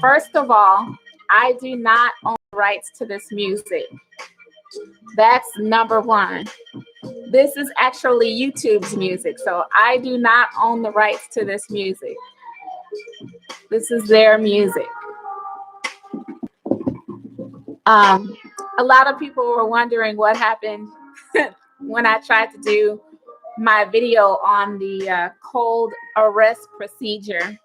First of all, I do not own rights to this music. That's number one. This is actually YouTube's music, so I do not own the rights to this music. This is their music. A lot of people were wondering what happened when I tried to do my video on the cold arrest procedure.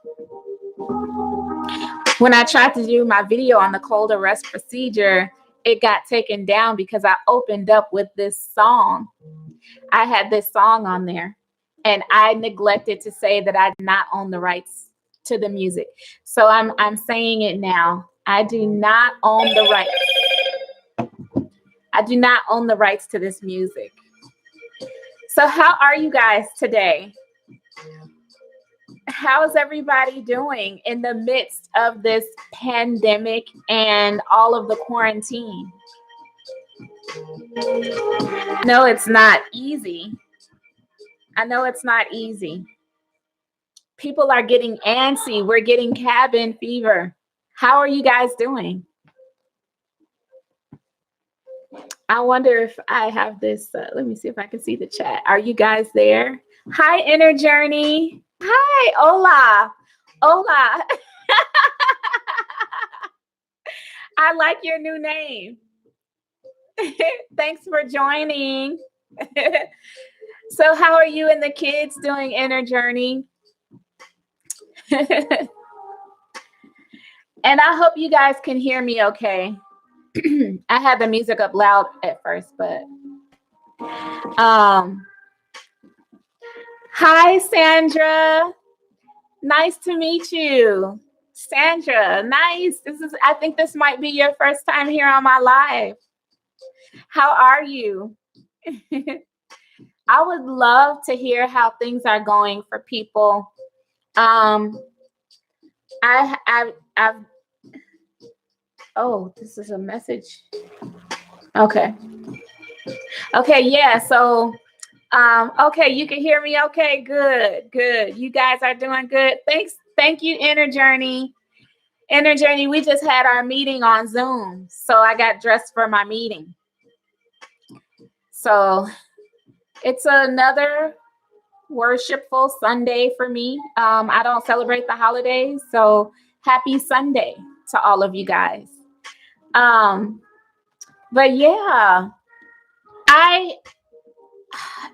When I tried to do my video on the cold arrest procedure, it got taken down because I opened up with this song. I had this song on there, and I neglected to say that I did not own the rights to the music. So I'm saying it now. I do not own the rights. I do not own the rights to this music. So how are you guys today? How's everybody doing in the midst of this pandemic and all of the quarantine? No, it's not easy. I know it's not easy. People are getting antsy. We're getting cabin fever. How are you guys doing? I wonder if I have this. Let me see if I can see the chat. Are you guys there? Hi, Inner Journey. Hi, hola. Hola. I like your new name. Thanks for joining. So how are you and the kids doing, Inner Journey? And I hope you guys can hear me okay. I had the music up loud at first, but hi, Sandra. Nice to meet you. Sandra, nice. I think this might be your first time here on my live. How are you? I would love to hear how things are going for people. Oh, this is a message. Okay. Okay, yeah. So, okay, you can hear me. Okay, good, good. You guys are doing good. Thanks. Thank you, Inner Journey. Inner Journey, we just had our meeting on Zoom. So I got dressed for my meeting. So it's another worshipful Sunday for me. I don't celebrate the holidays. So happy Sunday to all of you guys. But yeah,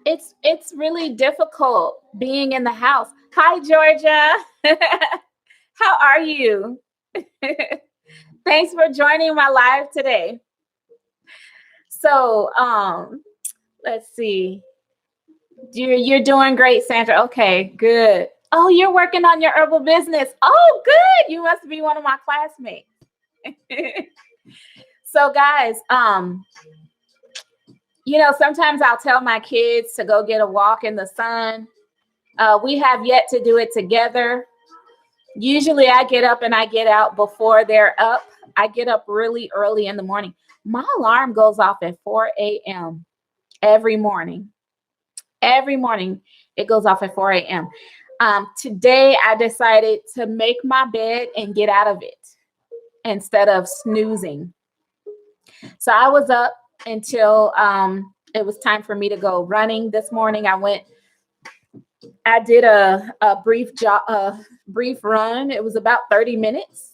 it's really difficult being in the house. Hi, Georgia. How are you? Thanks for joining my live today. So, let's see. You're doing great, Sandra. Okay, good. Oh, you're working on your herbal business. Oh, good. You must be one of my classmates. So guys, sometimes I'll tell my kids to go get a walk in the sun. We have yet to do it together. Usually I get up and I get out before they're up. I get up really early in the morning. My alarm goes off at 4 a.m. every morning. Every morning it goes off at 4 a.m. Today I decided to make my bed and get out of it instead of snoozing. So I was up until it was time for me to go running this morning. I did a brief run. It was about 30 minutes.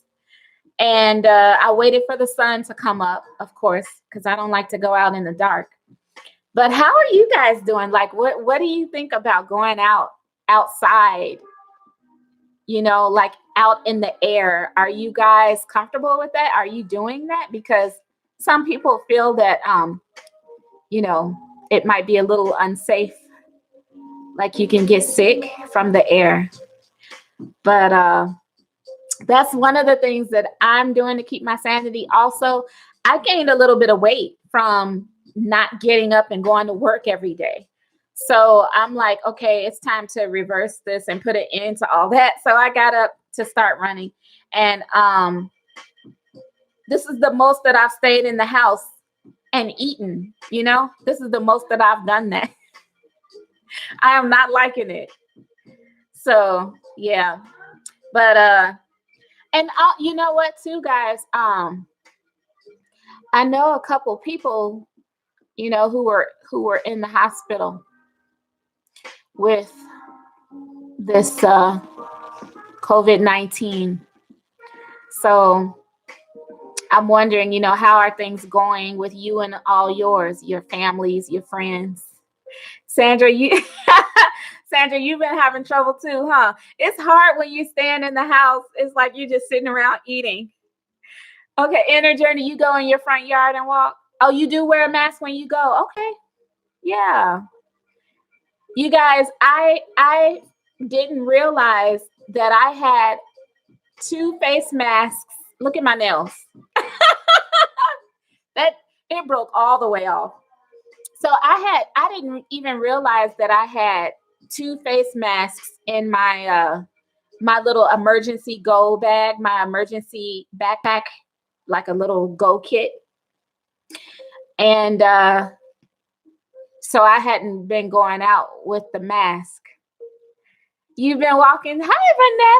And I waited for the sun to come up, of course, because I don't like to go out in the dark. But how are you guys doing? Like, what do you think about going outside? Like out in the air. Are you guys comfortable with that? Are you doing that? Because some people feel that, it might be a little unsafe. Like you can get sick from the air. But that's one of the things that I'm doing to keep my sanity. Also, I gained a little bit of weight from not getting up and going to work every day. So I'm like, okay, it's time to reverse this and put an end to all that. So I got up to start running. And this is the most that I've stayed in the house and eaten, This is the most that I've done that. I am not liking it. So, yeah. But And you know what, too, guys? I know a couple people, who were in the hospital with this COVID-19. So I'm wondering, how are things going with you and all yours, your families, your friends? Sandra, Sandra, you've been having trouble too, huh? It's hard when you stand in the house. It's like you're just sitting around eating. Okay, Inner Journey, you go in your front yard and walk. Oh, you do wear a mask when you go. Okay. Yeah. You guys, I didn't realize that I had 2 face masks. Look at my nails. That it broke all the way off. So I didn't even realize that I had 2 face masks in my my little emergency go bag, my emergency backpack, like a little go kit. And so I hadn't been going out with the mask. You've been walking. Hi,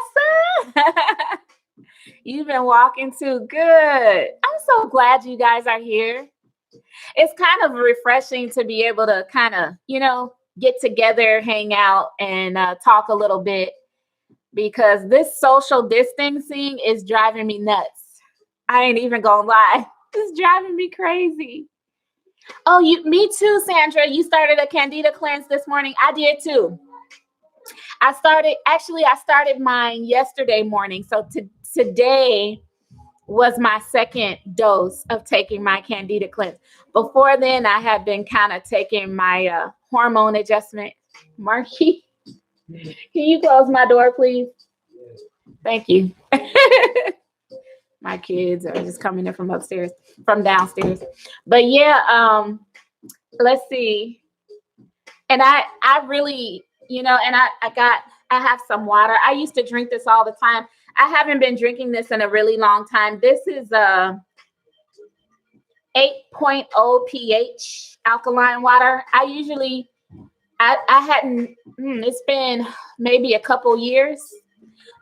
Vanessa. You've been walking too. Good. I'm so glad you guys are here. It's kind of refreshing to be able to kind of, get together, hang out, and talk a little bit, because this social distancing is driving me nuts. I ain't even gonna lie. It's driving me crazy. Oh, me too, Sandra. You started a Candida cleanse this morning. I did too. I started mine yesterday morning. So today was my second dose of taking my Candida cleanse. Before then, I had been kind of taking my hormone adjustment. Marky, can you close my door, please? Thank you. My kids are just coming in from downstairs. But yeah, let's see. And I really, and I have some water. I used to drink this all the time. I haven't been drinking this in a really long time. This is 8.0 pH alkaline water. I hadn't, it's been maybe a couple years,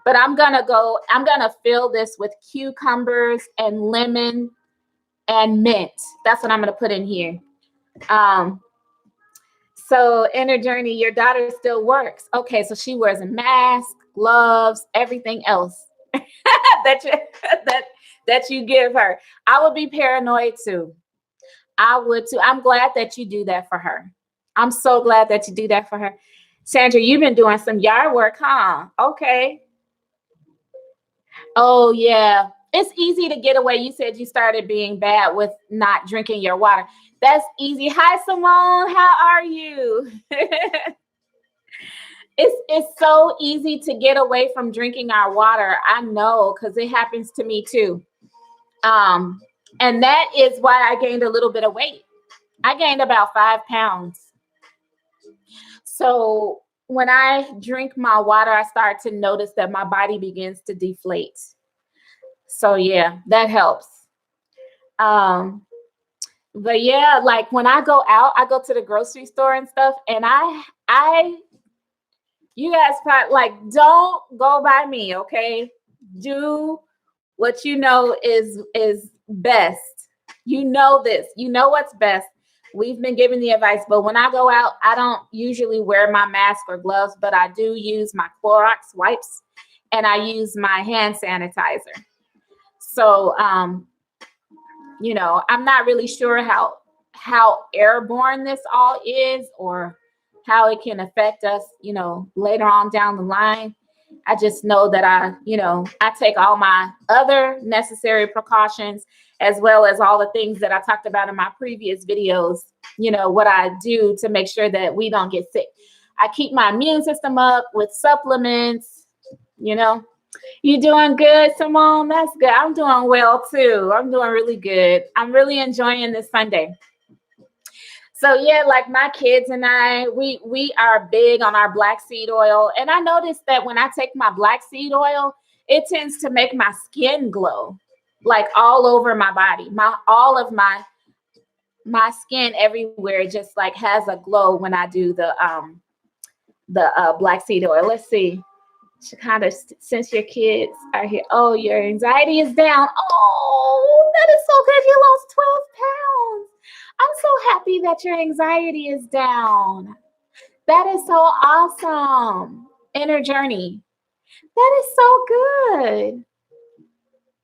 but I'm going to fill this with cucumbers and lemon and mint. That's what I'm going to put in here. So Inner Journey, your daughter still works. Okay, so she wears a mask, gloves, everything else that you give her. I would be paranoid too. I would too. I'm glad that you do that for her. I'm so glad that you do that for her. Sandra, you've been doing some yard work, huh? Okay. Oh, yeah. It's easy to get away. You said you started being bad with not drinking your water. That's easy. Hi, Simone. How are you? It's so easy to get away from drinking our water. I know, because it happens to me too. And that is why I gained a little bit of weight. I gained about 5 pounds. So when I drink my water, I start to notice that my body begins to deflate. So yeah, that helps. But yeah, like when I go out, I go to the grocery store and stuff, and you guys probably like, don't go by me, okay? Do what you know is best. You know this. You know what's best. We've been giving the advice, but when I go out, I don't usually wear my mask or gloves, but I do use my Clorox wipes and I use my hand sanitizer. So, I'm not really sure how airborne this all is or how it can affect us, later on down the line. I just know that I take all my other necessary precautions, as well as all the things that I talked about in my previous videos, what I do to make sure that we don't get sick. I keep my immune system up with supplements, You doing good, Simone? That's good. I'm doing well too. I'm doing really good. I'm really enjoying this Sunday. So yeah, like my kids and I, we are big on our black seed oil. And I noticed that when I take my black seed oil, it tends to make my skin glow, like all over my body. All of my skin everywhere just like has a glow when I do the black seed oil. Let's see. Shakanda, since your kids are here, oh, your anxiety is down. Oh, that is so good. You lost 12 pounds. I'm so happy that your anxiety is down. That is so awesome. Inner journey. That is so good.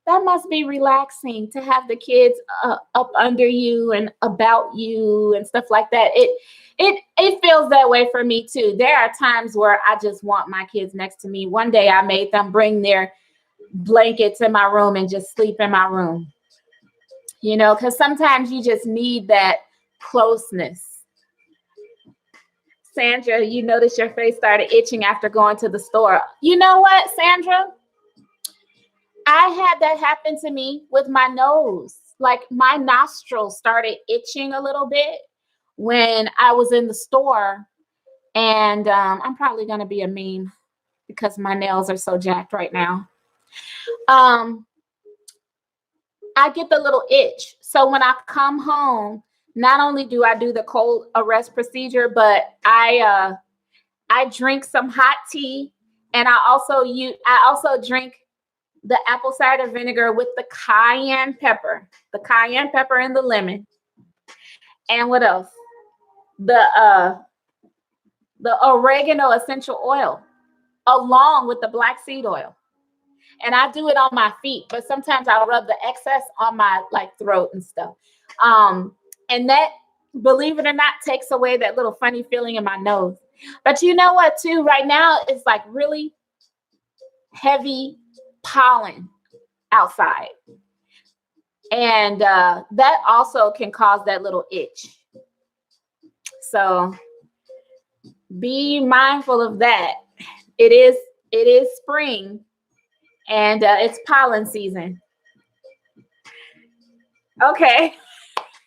That must be relaxing to have the kids up under you and about you and stuff like that. It feels that way for me too. There are times where I just want my kids next to me. One day I made them bring their blankets in my room and just sleep in my room. You know, because sometimes you just need that closeness. Sandra, you notice your face started itching after going to the store. You know what, Sandra? I had that happen to me with my nose. Like my nostrils started itching a little bit when I was in the store. And I'm probably going to be a meme because my nails are so jacked right now. I get the little itch. So when I come home, not only do I do the cold arrest procedure, but I drink some hot tea, and I also drink the apple cider vinegar with the cayenne pepper and the lemon. And what else? The oregano essential oil along with the black seed oil. And I do it on my feet, but sometimes I'll rub the excess on my like throat and stuff. And that, believe it or not, takes away that little funny feeling in my nose. But you know what, too? Right now, it's like really heavy pollen outside. And that also can cause that little itch. So be mindful of that. It is spring, and it's pollen season. Okay.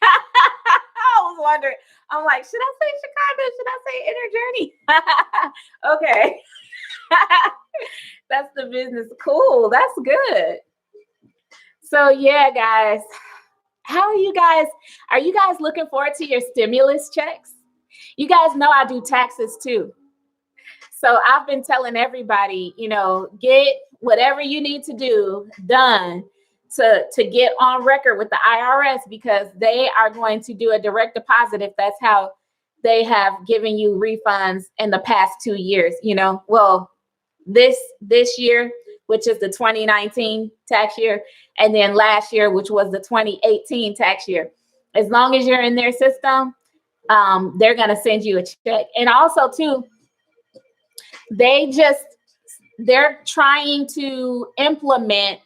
I was wondering. I'm like, should I say Chicago? Should I say inner journey? Okay. That's the business. Cool. That's good. So yeah, guys. How are you guys? Are you guys looking forward to your stimulus checks? You guys know I do taxes too. So I've been telling everybody, you know, get whatever you need to do done to get on record with the IRS, because they are going to do a direct deposit if that's how they have given you refunds in the past 2 years. You know, well, this year, which is the 2019 tax year, and then last year, which was the 2018 tax year. As long as you're in their system, they're going to send you a check. And also too, they're trying to implement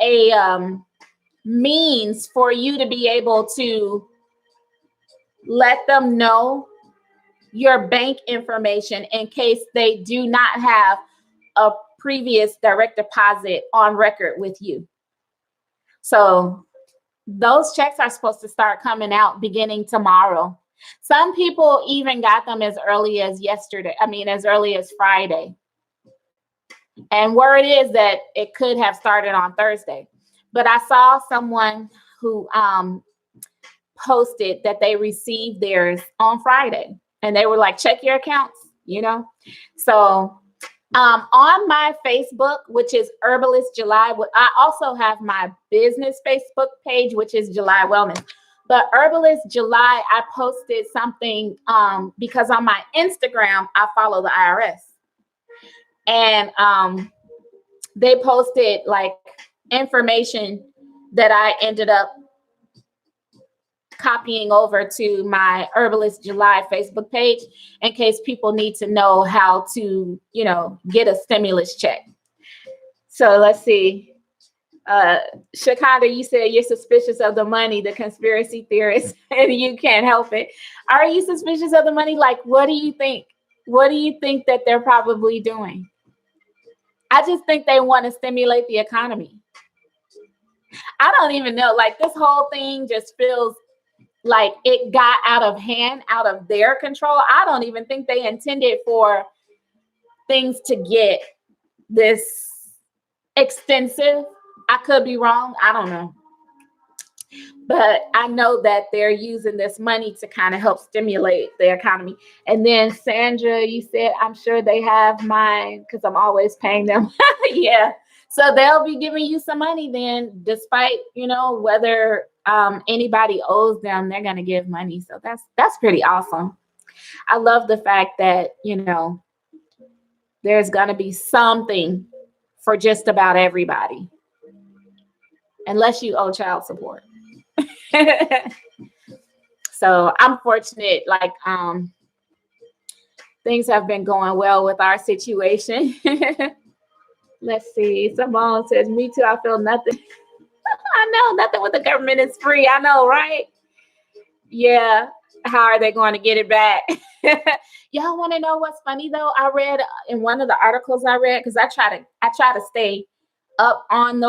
a means for you to be able to let them know your bank information in case they do not have a previous direct deposit on record with you. So those checks are supposed to start coming out beginning tomorrow. Some people even got them as early as as early as Friday. And word is that it could have started on Thursday. But I saw someone who posted that they received theirs on Friday. And they were like, check your accounts, you know. So on my Facebook, which is Herbalist July, I also have my business Facebook page, which is July Wellness. But Herbalist July, I posted something because on my Instagram, I follow the IRS. And they posted like information that I ended up copying over to my Herbalist July Facebook page in case people need to know how to, you know, get a stimulus check. So let's see. Shakanda, you said you're suspicious of the money, the conspiracy theorist, and you can't help it. Are you suspicious of the money? Like, what do you think? What do you think that they're probably doing? I just think they want to stimulate the economy. I don't even know. Like, this whole thing just feels like it got out of hand, out of their control. I don't even think they intended for things to get this extensive. I could be wrong. I don't know. But I know that they're using this money to kind of help stimulate the economy. And then Sandra, you said, I'm sure they have mine because I'm always paying them. Yeah. So they'll be giving you some money then, despite, whether anybody owes them, they're going to give money. So that's pretty awesome. I love the fact that, there's going to be something for just about everybody, unless you owe child support. So I'm fortunate, like things have been going well with our situation. Let's see. Simone says, me too, I feel nothing. I know nothing with the government is free. I know, right? Yeah. How are they going to get it back? Y'all want to know what's funny though? I read in one of the articles I read, because I try to stay up on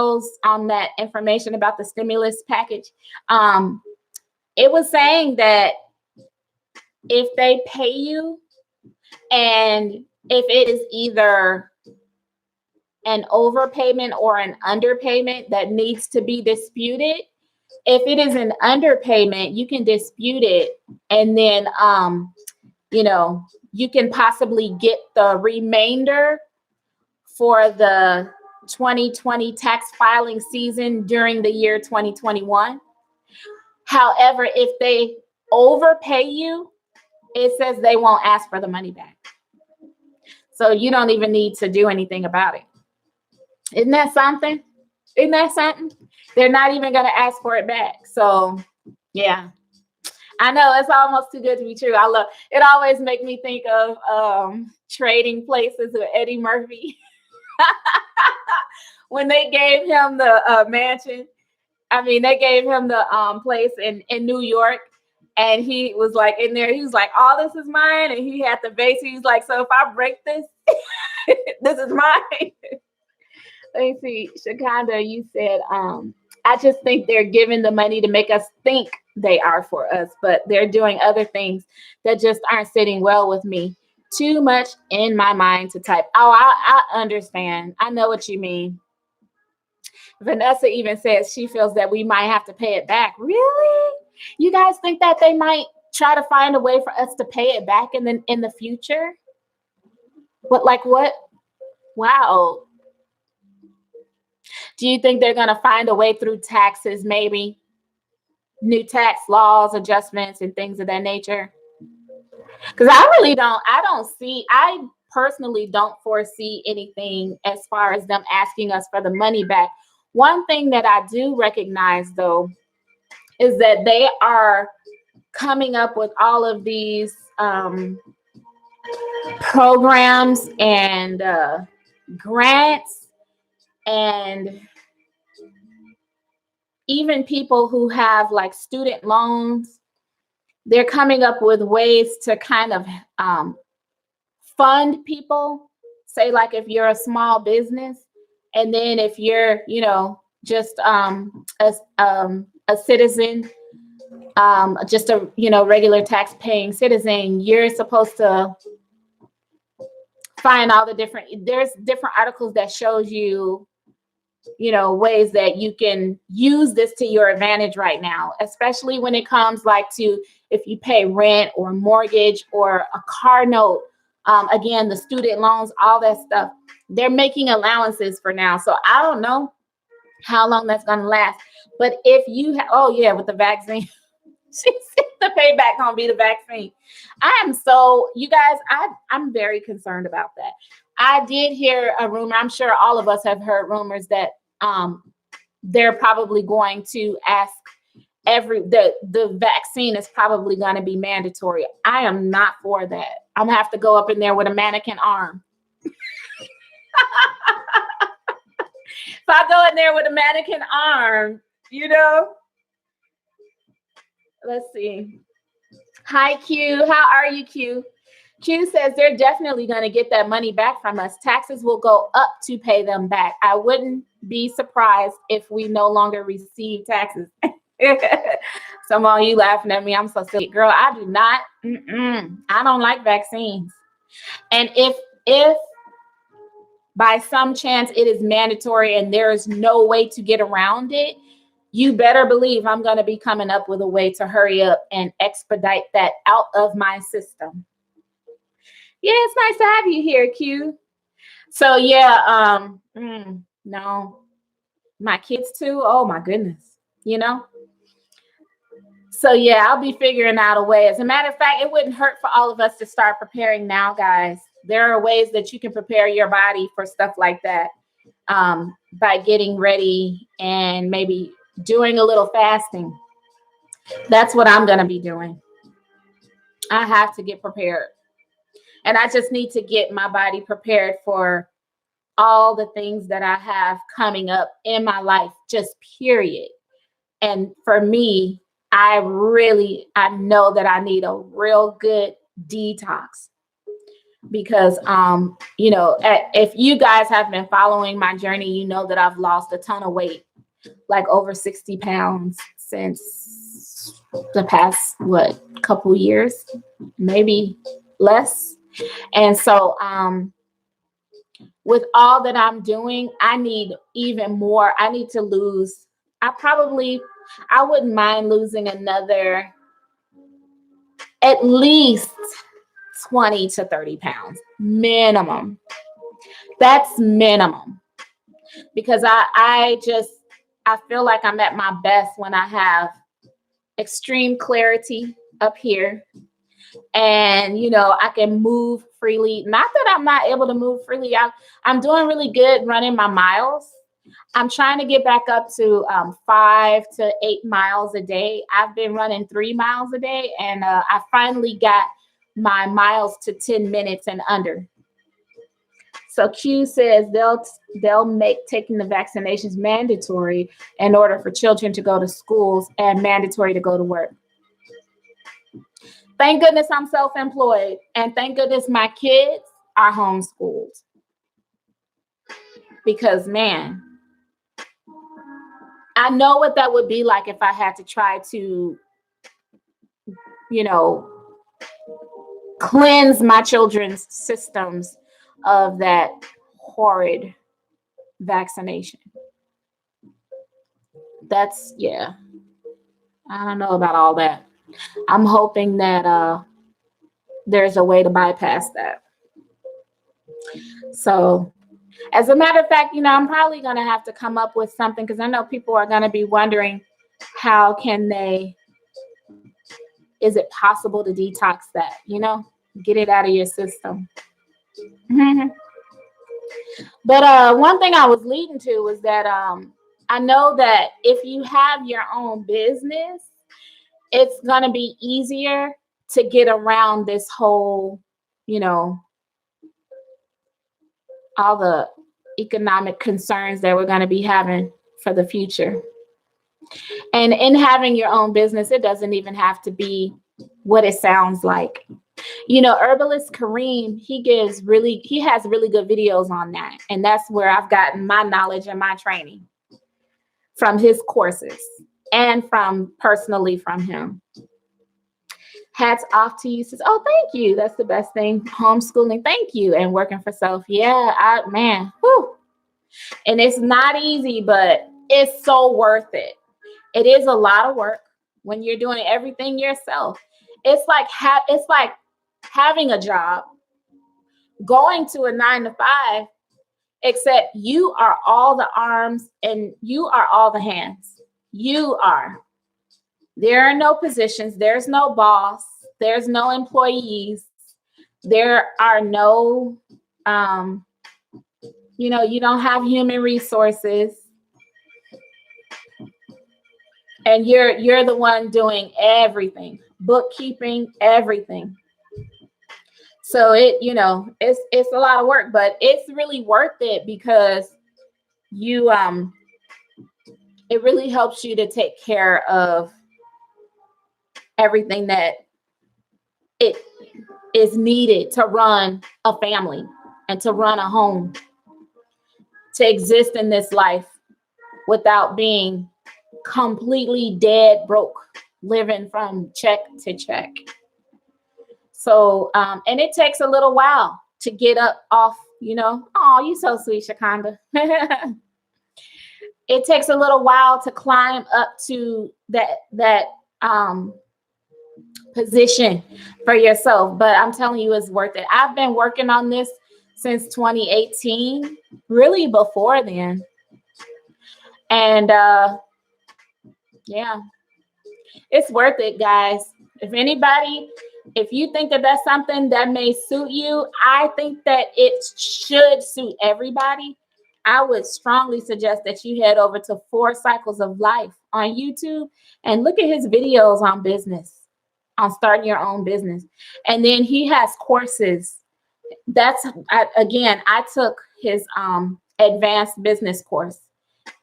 that information about the stimulus package. It was saying that if they pay you, and if it is either an overpayment or an underpayment that needs to be disputed, if it is an underpayment, you can dispute it, and then you can possibly get the remainder for the 2020 tax filing season during the year 2021. However, if they overpay you, it says they won't ask for the money back. So you don't even need to do anything about it. Isn't that something? They're not even going to ask for it back. So, yeah. I know it's almost too good to be true. I love it. Always make me think of Trading Places with Eddie Murphy. When they gave him the mansion, they gave him the place in New York, and he was like in there. He was like, "All this is mine," and he had the base. He was like, "So if I break this, this is mine." Let me see, Shakanda, you said, I just think they're giving the money to make us think they are for us, but they're doing other things that just aren't sitting well with me. Too much in my mind to type. Oh, I understand. I know what you mean. Vanessa even says she feels that we might have to pay it back. Really? You guys think that they might try to find a way for us to pay it back in the future? But like what? Wow. Do you think they're going to find a way through taxes, maybe new tax laws, adjustments, and things of that nature? Because I personally don't foresee anything as far as them asking us for the money back. One thing that I do recognize, though, is that they are coming up with all of these programs and grants, and even people who have like student loans, they're coming up with ways to kind of fund people. Say like if you're a small business, and then if you're, just a citizen, just a regular tax paying citizen, you're supposed to find all there's different articles that shows you ways that you can use this to your advantage right now, especially when it comes like to if you pay rent or mortgage or a car note. Again, the student loans, all that stuff, they're making allowances for now. So I don't know how long that's going to last. But if you with the vaccine, she said the payback gonna be the vaccine. You guys, I'm very concerned about that. I did hear a rumor. I'm sure all of us have heard rumors that they're probably going to ask the vaccine is probably going to be mandatory. I am not for that. I'm gonna have to go up in there with a mannequin arm. If I go in there with a mannequin arm, Let's see. Hi, Q. How are you, Q? Q says they're definitely going to get that money back from us. Taxes will go up to pay them back. I wouldn't be surprised if we no longer receive taxes. Some of you laughing at me. I'm so silly. Girl, I do not. I don't like vaccines. And if by some chance it is mandatory and there is no way to get around it, you better believe I'm going to be coming up with a way to hurry up and expedite that out of my system. Yeah, it's nice to have you here, Q. So yeah, no, my kids too. Oh my goodness, you know. So yeah, I'll be figuring out a way. As a matter of fact, it wouldn't hurt for all of us to start preparing now, guys. There are ways that you can prepare your body for stuff like that, by getting ready and maybe doing a little fasting. That's what I'm going to be doing. I have to get prepared. And I just need to get my body prepared for all the things that I have coming up in my life, just period. And for me, I know that I need a real good detox because, if you guys have been following my journey, you know that I've lost a ton of weight, like over 60 pounds since the past, couple years, maybe less. And so, with all that I'm doing, I need even more. I need to lose. I wouldn't mind losing another at least 20 to 30 pounds minimum. That's minimum, because I feel like I'm at my best when I have extreme clarity up here. And, I can move freely. Not that I'm not able to move freely. I'm doing really good running my miles. I'm trying to get back up to 5 to 8 miles a day. I've been running 3 miles a day, and I finally got my miles to 10 minutes and under. So Q says they'll make taking the vaccinations mandatory in order for children to go to schools and mandatory to go to work. Thank goodness I'm self-employed, and thank goodness my kids are homeschooled. Because, man, I know what that would be like if I had to try to, cleanse my children's systems of that horrid vaccination. I don't know about all that. I'm hoping that there's a way to bypass that. So, as a matter of fact, I'm probably going to have to come up with something, because I know people are going to be wondering, is it possible to detox that, get it out of your system. But one thing I was leading to was that I know that if you have your own business, it's going to be easier to get around this whole, all the economic concerns that we're going to be having for the future. And in having your own business, it doesn't even have to be what it sounds like. Herbalist Kareem, he has really good videos on that. And that's where I've gotten my knowledge and my training, from his courses and personally from him. Hats off to you. Says, oh, thank you. That's the best thing. Homeschooling. Thank you. And working for self. Yeah, whew. And it's not easy, but it's so worth it. It is a lot of work when you're doing everything yourself. It's like having a job, going to a 9-to-5, except you are all the arms and you are all the hands. You are. There are no positions. There's no boss. There's no employees. There are no, you don't have human resources. And you're the one doing everything, bookkeeping, everything. So it's a lot of work, but it's really worth it, because it really helps you to take care of everything that it is needed to run a family and to run a home, to exist in this life without being completely dead broke, living from check to check. So, and it takes a little while to get up off, oh, you so sweet, Shakanda. it takes a little while to climb up to that position for yourself, but I'm telling you, it's worth it. I've been working on this since 2018, really before then. And yeah, it's worth it, guys. If you think that that's something that may suit you, I think that it should suit everybody. I would strongly suggest that you head over to 4 Cycles of Life on YouTube and look at his videos on business, on starting your own business. And then he has courses. I took his advanced business course.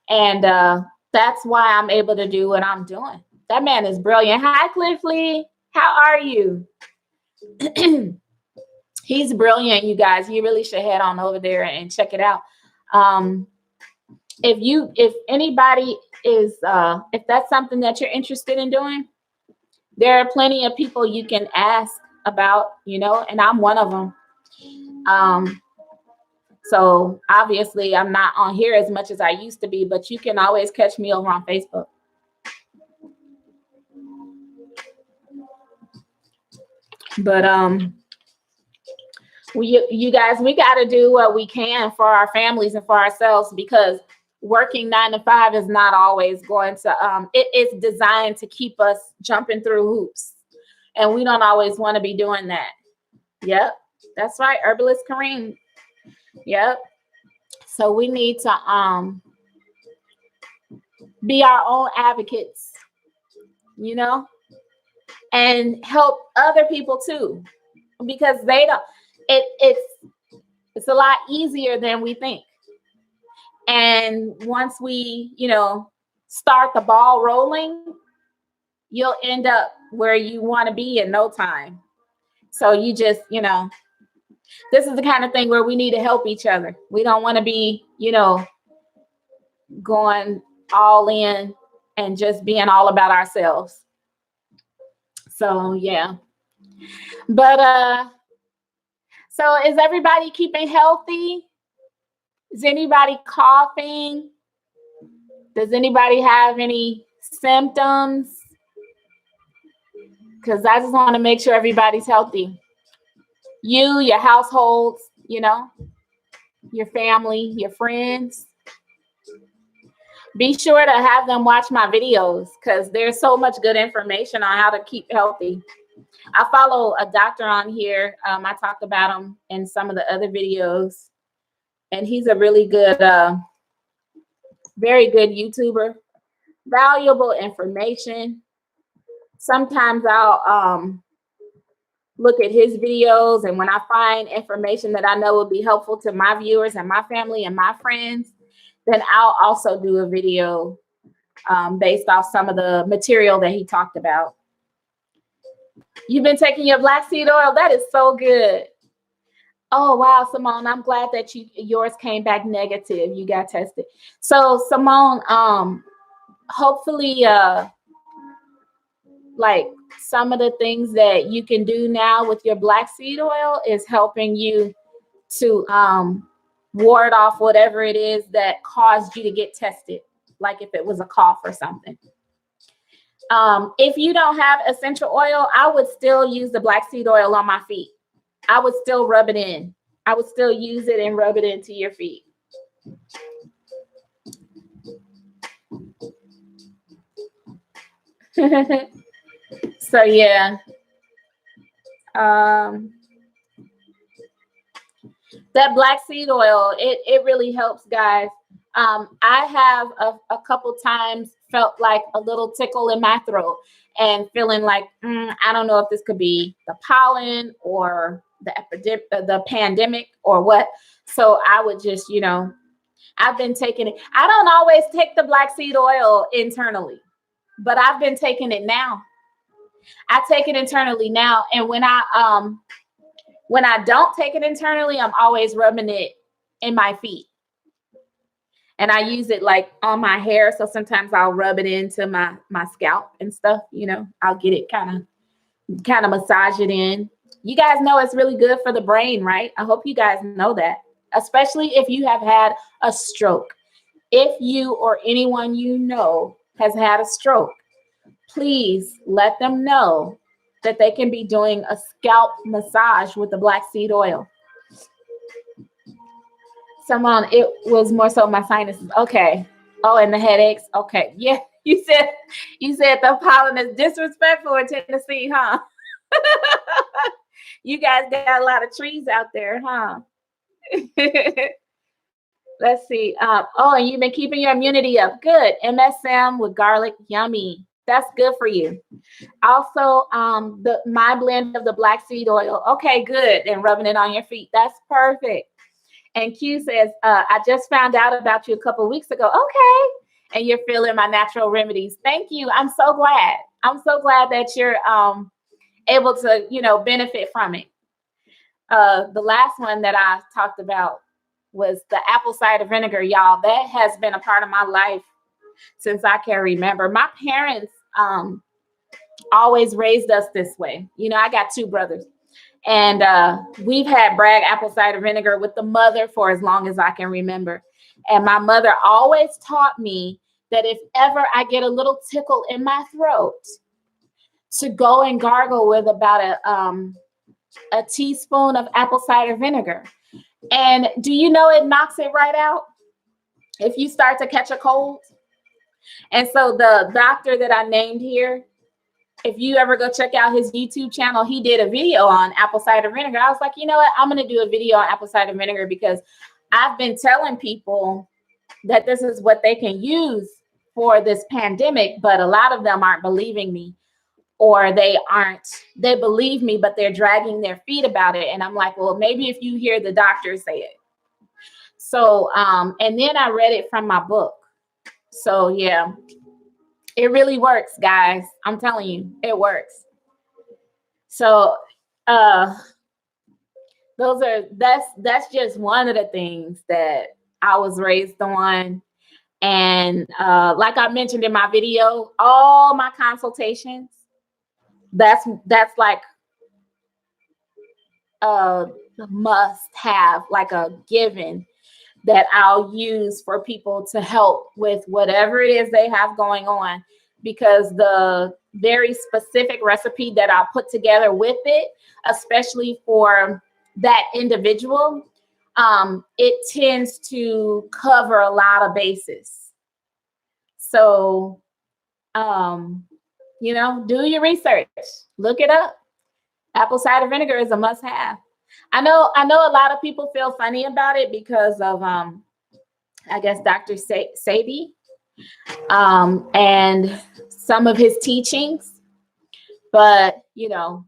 And that's why I'm able to do what I'm doing. That man is brilliant. Hi, Cliff Lee. How are you? He's brilliant, you guys. You really should head on over there and check it out. If anybody is, if that's something that you're interested in doing, there are plenty of people you can ask about, and I'm one of them. So obviously I'm not on here as much as I used to be, but you can always catch me over on Facebook. But you guys, we got to do what we can for our families and for ourselves, because working 9 to 5 is not always going to, it is designed to keep us jumping through hoops. And we don't always want to be doing that. Yep. That's right. Herbalist Kareem. Yep. So we need to be our own advocates, and help other people too, because they don't, it's a lot easier than we think. And once we, start the ball rolling, you'll end up where you want to be in no time. So you just, this is the kind of thing where we need to help each other. We don't want to be, going all in and just being all about ourselves. So, yeah. But, so is everybody keeping healthy? Is anybody coughing? Does anybody have any symptoms? Because I just want to make sure everybody's healthy. You, your households, your family, your friends. Be sure to have them watch my videos, because there's so much good information on how to keep healthy. I follow a doctor on here. I talked about him in some of the other videos. And he's a really good, very good YouTuber. Valuable information. Sometimes I'll look at his videos, and when I find information that I know will be helpful to my viewers and my family and my friends, then I'll also do a video based off some of the material that he talked about. You've been taking your black seed oil? That is so good. Oh, wow, Simone, I'm glad that yours came back negative. You got tested. So, Simone, hopefully, like some of the things that you can do now with your black seed oil is helping you to ward off whatever it is that caused you to get tested, like if it was a cough or something. If you don't have essential oil, I would still use the black seed oil on my feet. I would still rub it in. I would still use it and rub it into your feet. So, yeah. That black seed oil, it really helps, guys. I have a couple times felt like a little tickle in my throat and feeling like, I don't know if this could be the pollen or the pandemic or what. So I would just, I've been taking it. I don't always take the black seed oil internally, but I've been taking it now. I take it internally now. And when I don't take it internally, I'm always rubbing it in my feet. And I use it like on my hair. So sometimes I'll rub it into my scalp and stuff, I'll get it kind of massage it in. You guys know it's really good for the brain, right? I hope you guys know that, especially if you have had a stroke. if you or anyone you know has had a stroke, please let them know that they can be doing a scalp massage with the black seed oil. Someone, it was more so my sinuses. Okay. Oh, and the headaches. Okay. Yeah. You said the pollen is disrespectful in Tennessee, huh? You guys got a lot of trees out there, huh? Let's see. Oh, and you've been keeping your immunity up. Good. MSM with garlic, yummy. That's good for you. Also, my blend of the black seed oil. Okay, good. And rubbing it on your feet. That's perfect. And Q says, I just found out about you a couple weeks ago. Okay. And you're feeling my natural remedies. Thank you. I'm so glad. I'm so glad that you're able to, benefit from it. The last one that I talked about was the apple cider vinegar, y'all. That has been a part of my life since I can remember. My parents always raised us this way. I got two brothers, and we've had Bragg apple cider vinegar with the mother for as long as I can remember. And my mother always taught me that if ever I get a little tickle in my throat, to go and gargle with about a teaspoon of apple cider vinegar. And do you know it knocks it right out if you start to catch a cold? And so the doctor that I named here, if you ever go check out his YouTube channel, he did a video on apple cider vinegar. I was like, you know what? I'm going to do a video on apple cider vinegar because I've been telling people that this is what they can use for this pandemic, but a lot of them aren't believing me, or they believe me, but they're dragging their feet about it. And I'm like, well, maybe if you hear the doctor say it. So, and then I read it from my book. So yeah, it really works, guys. I'm telling you, it works. So, that's just one of the things that I was raised on. And like I mentioned in my video, all my consultations, that's like a must have, like a given that I'll use for people to help with whatever it is they have going on, because the very specific recipe that I'll put together with it, especially for that individual, it tends to cover a lot of bases. So, do your research, look it up. Apple cider vinegar is a must have. I know a lot of people feel funny about it because of, I guess, Dr. Sebi and some of his teachings, but, to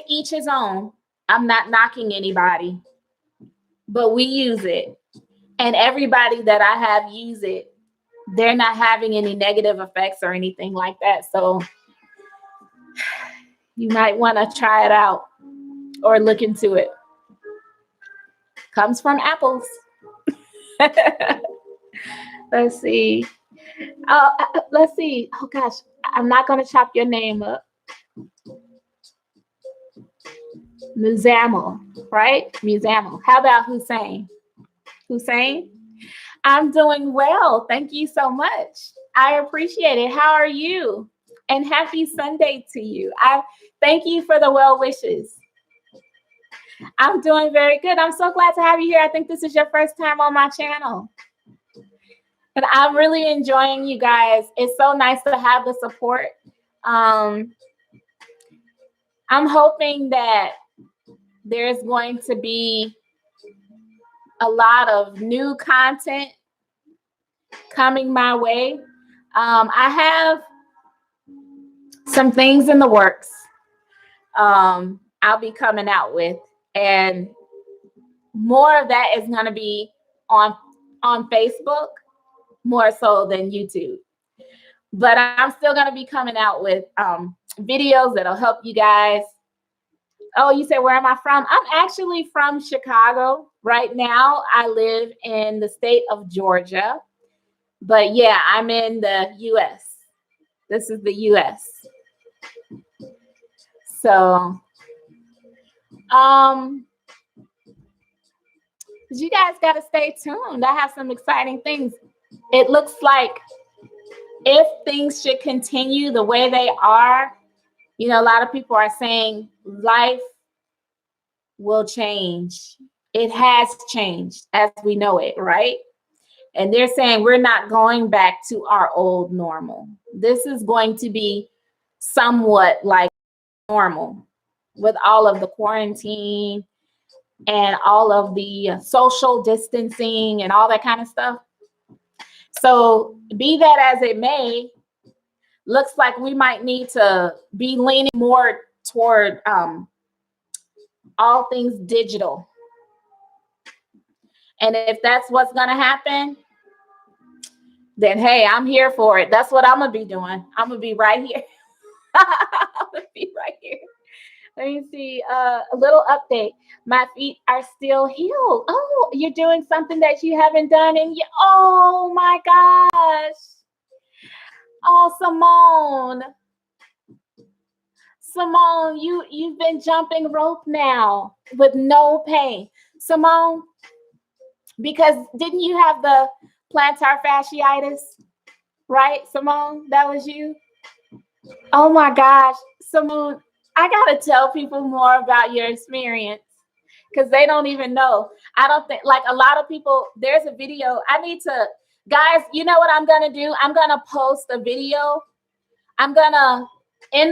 each his own. I'm not knocking anybody, but we use it. And everybody that I have use it, they're not having any negative effects or anything like that. So you might want to try it out or look into it. Comes from apples. Let's see. Let's see. Oh gosh, I'm not going to chop your name up. Muzammel, right? Muzammel. How about Hussein? Hussein? I'm doing well. Thank you so much. I appreciate it. How are you? And happy Sunday to you. I thank you for the well wishes. I'm doing very good. I'm so glad to have you here. I think this is your first time on my channel. And I'm really enjoying you guys. It's so nice to have the support. I'm hoping that there's going to be a lot of new content coming my way. I have some things in the works I'll be coming out with, and more of that is going to be on Facebook more so than YouTube. But I'm still going to be coming out with videos that'll help you guys. Oh, you say, where am I from? I'm actually from Chicago. Right now, I live in the state of Georgia. But yeah, I'm in the U.S. This is the U.S. So, Because you guys got to stay tuned. I have some exciting things. It looks like if things should continue the way they are, you know, a lot of people are saying life will change. It has changed as we know it, right? And they're saying we're not going back to our old normal. This is going to be somewhat like normal with all of the quarantine and all of the social distancing and all that kind of stuff. So be that as it may, looks like we might need to be leaning more toward all things digital. And if that's what's going to happen, then hey, I'm here for it. That's what I'm going to be doing. I'm going to be right here. I'm going to be right here. Let me see. A little update. My feet are still healed. Oh, you're doing something that you haven't done in oh my gosh. Oh, Simone, you've been jumping rope now with no pain. Simone, because didn't you have the plantar fasciitis? Right, Simone? That was you? Oh my gosh, Simone, I gotta tell people more about your experience because they don't even know. I don't think, like a lot of people, there's a video. I need to, guys, you know what I'm gonna do? I'm gonna post a video. In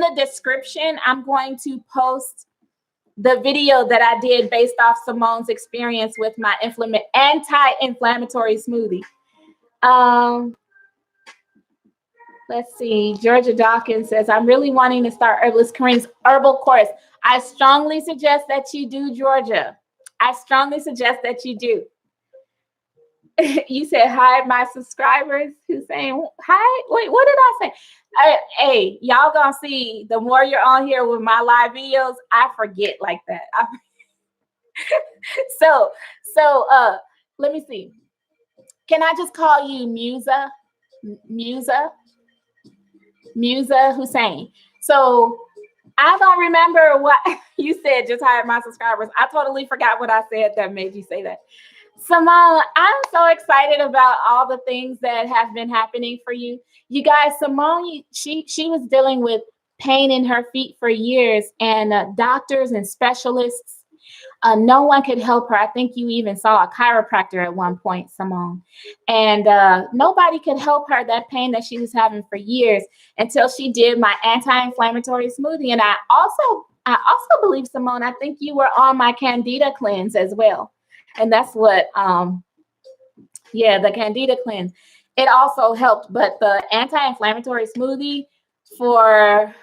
the description, I'm going to post the video that I did based off Simone's experience with my anti-inflammatory smoothie. Let's see. Georgia Dawkins says, I'm really wanting to start Herbalist Kareem's herbal course. I strongly suggest that you do, Georgia. I strongly suggest that you do. You said, hi, my subscribers. Who's saying hi? Wait, what did I say? Hey, y'all gonna see the more you're on here with my live videos, I forget like that. So let me see. Can I just call you Musa Hussein? So I don't remember what you said, just hired my subscribers. I totally forgot what I said that made you say that. Simone, I'm so excited about all the things that have been happening for you. You guys, Simone, she was dealing with pain in her feet for years, and doctors and specialists, no one could help her. I think you even saw a chiropractor at one point, Simone, and nobody could help her, that pain that she was having for years, until she did my anti-inflammatory smoothie. And I also believe, Simone, I think you were on my Candida cleanse as well. And that's what, the Candida cleanse. It also helped, but the anti-inflammatory smoothie for,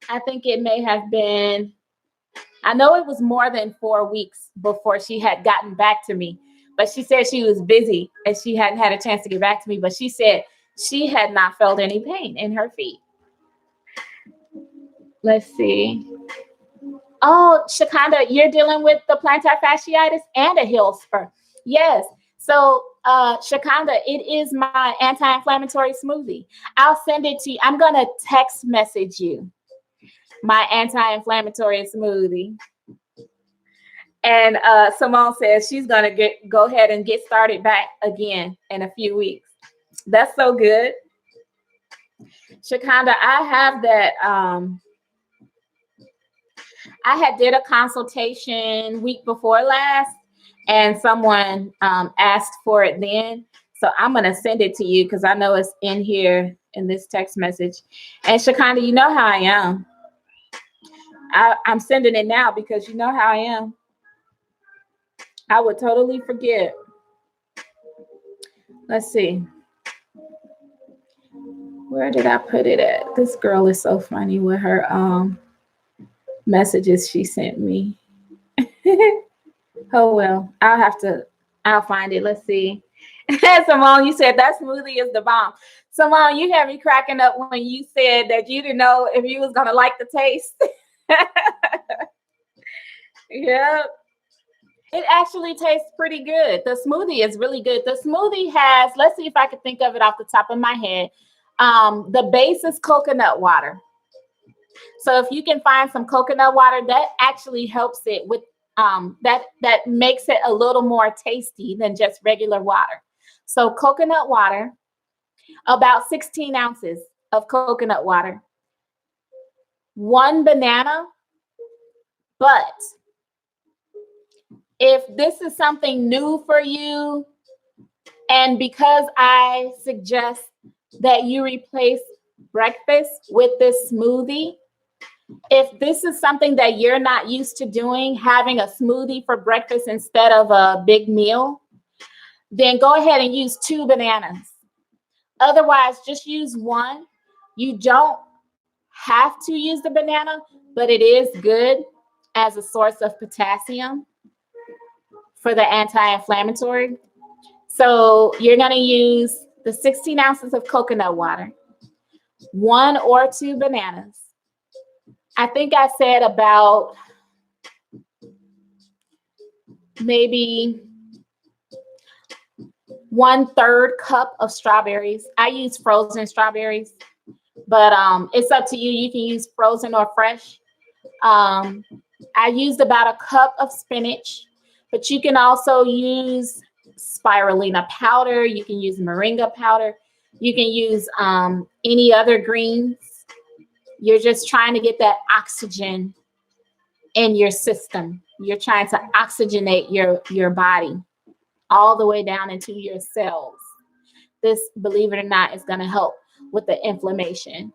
I think it may have been, I know it was more than 4 weeks before she had gotten back to me, but she said she was busy and she hadn't had a chance to get back to me, but she said she had not felt any pain in her feet. Let's see. Oh, Shakanda, you're dealing with the plantar fasciitis and a heel spur. Yes. So, Shakanda, it is my anti-inflammatory smoothie. I'll send it to you. I'm going to text message you my anti-inflammatory smoothie. And Simone says she's going to go ahead and get started back again in a few weeks. That's so good. Shakanda, I have that. I had did a consultation week before last, and someone asked for it then. So I'm going to send it to you because I know it's in here in this text message. And Shakanda, you know how I am. I'm sending it now because you know how I am. I would totally forget. Let's see. Where did I put it at? This girl is so funny with her messages she sent me. Oh, well, I'll find it. Let's see. Simone, you said that smoothie is the bomb. Simone, you had me cracking up when you said that you didn't know if you was going to like the taste. Yeah. It actually tastes pretty good. The smoothie is really good. The smoothie has, let's see if I can think of it off the top of my head. The base is coconut water. So if you can find some coconut water, that actually helps it with that makes it a little more tasty than just regular water. So coconut water, about 16 ounces of coconut water, 1 banana. But if this is something new for you, and because I suggest that you replace breakfast with this smoothie, if this is something that you're not used to doing, having a smoothie for breakfast instead of a big meal, then go ahead and use 2 bananas. Otherwise, just use 1. You don't have to use the banana, but it is good as a source of potassium for the anti-inflammatory. So you're going to use the 16 ounces of coconut water, 1 or 2 bananas. I think I said about maybe 1/3 cup of strawberries. I use frozen strawberries, but it's up to you. You can use frozen or fresh. I used about a cup of spinach, but you can also use spirulina powder. You can use moringa powder. You can use any other greens. You're just trying to get that oxygen in your system. You're trying to oxygenate your body all the way down into your cells. This, believe it or not, is going to help with the inflammation.